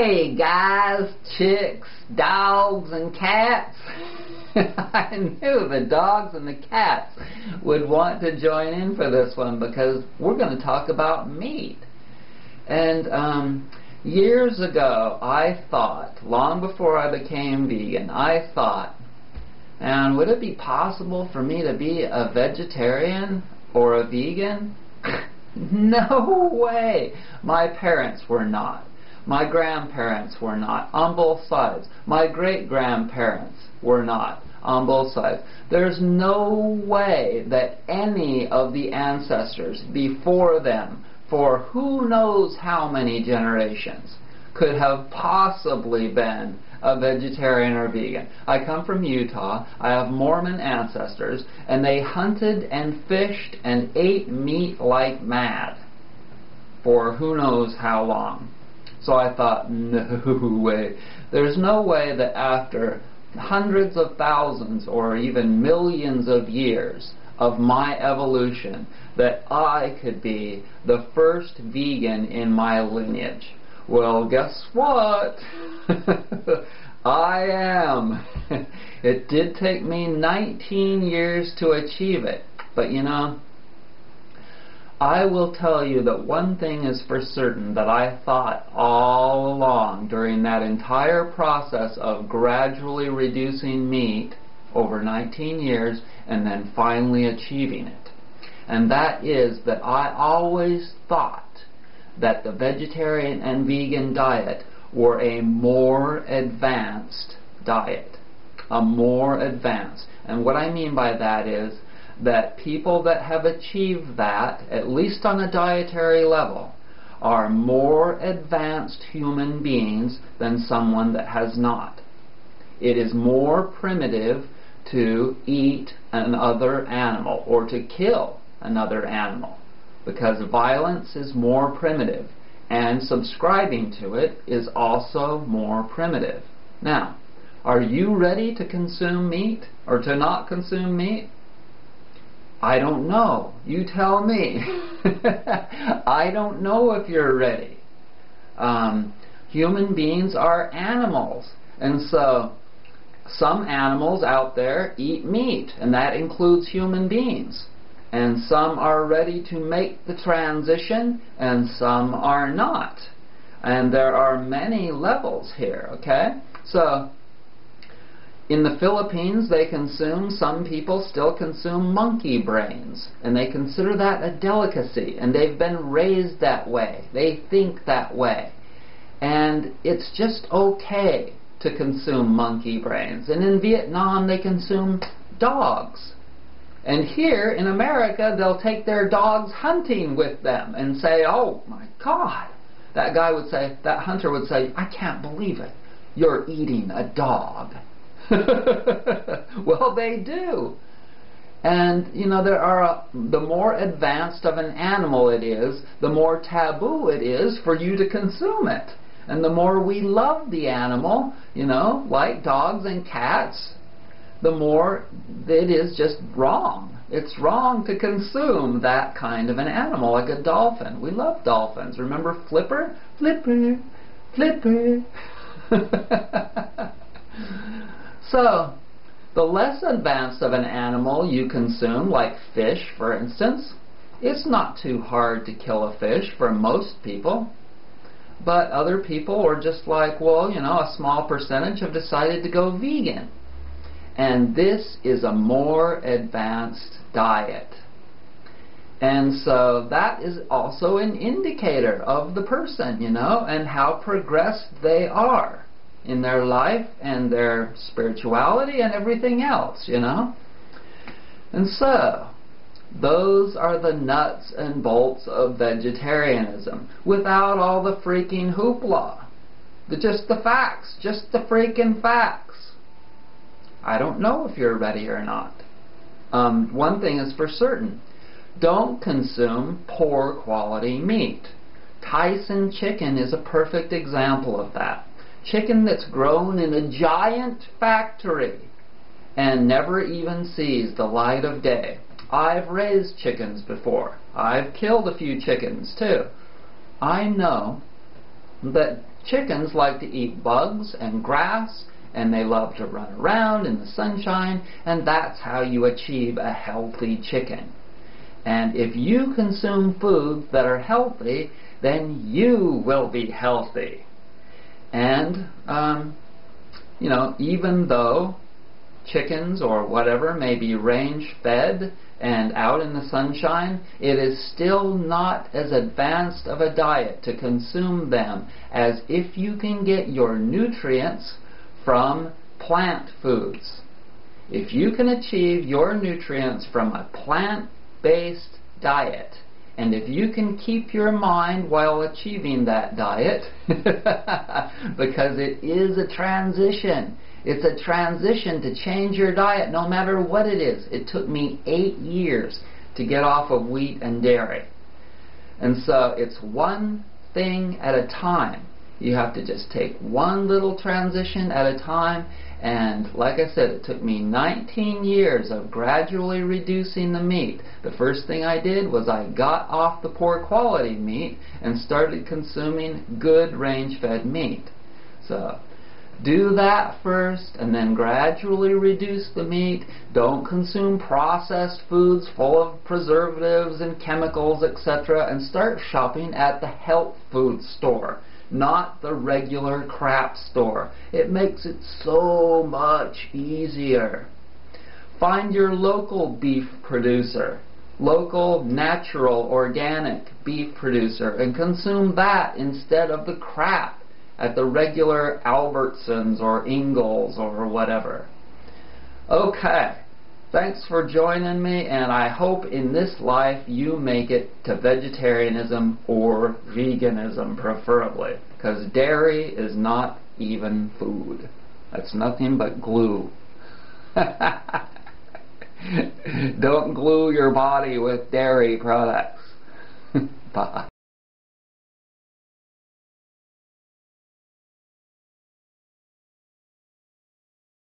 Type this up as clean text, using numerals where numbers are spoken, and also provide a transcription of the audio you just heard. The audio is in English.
Hey guys, chicks, dogs, and cats. I knew the dogs and the cats would want to join in for this one because we're going to talk about meat. And years ago, I thought, long before I became vegan, I thought, and would it be possible for me to be a vegetarian or a vegan? No way! My parents were not. My grandparents were not, on both sides. My great-grandparents were not, on both sides. There's no way that any of the ancestors before them, for who knows how many generations, could have possibly been a vegetarian or vegan. I come from Utah. I have Mormon ancestors, and they hunted and fished and ate meat like mad for who knows how long. So I thought, no way. There's no way that after hundreds of thousands or even millions of years of my evolution that I could be the first vegan in my lineage. Well, guess what? I am. It did take me 19 years to achieve it. But you know, I will tell you that one thing is for certain that I thought all along during that entire process of gradually reducing meat over 19 years and then finally achieving it. And that is that I always thought that the vegetarian and vegan diet were a more advanced diet. A more advanced. And what I mean by that is that people that have achieved that, at least on a dietary level, are more advanced human beings than someone that has not. It is more primitive to eat another animal or to kill another animal because violence is more primitive and subscribing to it is also more primitive. Now, are you ready to consume meat or to not consume meat? I don't know. You tell me. I don't know if you're ready. Human beings are animals. And so some animals out there eat meat, and that includes human beings. And some are ready to make the transition, and some are not. And there are many levels here, okay? So in the Philippines, some people still consume monkey brains, and they consider that a delicacy, and they've been raised that way. They think that way. And it's just okay to consume monkey brains. And in Vietnam, they consume dogs. And here in America, they'll take their dogs hunting with them and say, oh my God. That hunter would say, I can't believe it. You're eating a dog. Well, they do. And you know, the more advanced of an animal it is, the more taboo it is for you to consume it. And the more we love the animal, you know, like dogs and cats, the more it is just wrong. It's wrong to consume that kind of an animal, like a dolphin. We love dolphins. Remember Flipper? Flipper, Flipper. So, the less advanced of an animal you consume, like fish, for instance, it's not too hard to kill a fish for most people. But other people are just like, well, you know, a small percentage have decided to go vegan. And this is a more advanced diet. And so that is also an indicator of the person, you know, and how progressed they are in their life and their spirituality and everything else, you know. And so, those are the nuts and bolts of vegetarianism, without all the freaking hoopla. Just the facts, just the freaking facts. I don't know if you're ready or not. One thing is for certain. Don't consume poor quality meat. Tyson chicken is a perfect example of that. Chicken that's grown in a giant factory and never even sees the light of day. I've raised chickens before. I've killed a few chickens too. I know that Chickens like to eat bugs and grass, and they love to run around in the sunshine, and that's how you achieve a healthy chicken. And if you consume foods that are healthy, then you will be healthy. And, you know, even though chickens or whatever may be range-fed and out in the sunshine, it is still not as advanced of a diet to consume them as if you can get your nutrients from plant foods. If you can achieve your nutrients from a plant-based diet, and if you can keep your mind while achieving that diet, because it is a transition. It's a transition to change your diet no matter what it is. It took me 8 years to get off of wheat and dairy. And so it's one thing at a time. You have to just take one little transition at a time. And like I said, it took me 19 years of gradually reducing the meat. The first thing I did was I got off the poor quality meat and started consuming good range-fed meat. So do that first, and then gradually reduce the meat. Don't consume processed foods full of preservatives and chemicals, etc., and start shopping at the health food store, not the regular crap store. It makes it so much easier. Find your local beef producer, local, natural, organic beef producer, and consume that instead of the crap at the regular Albertsons or Ingalls or whatever. Okay, thanks for joining me, and I hope in this life you make it to vegetarianism or veganism preferably, because dairy is not even food. That's nothing but glue. Don't glue your body with dairy products. Bye.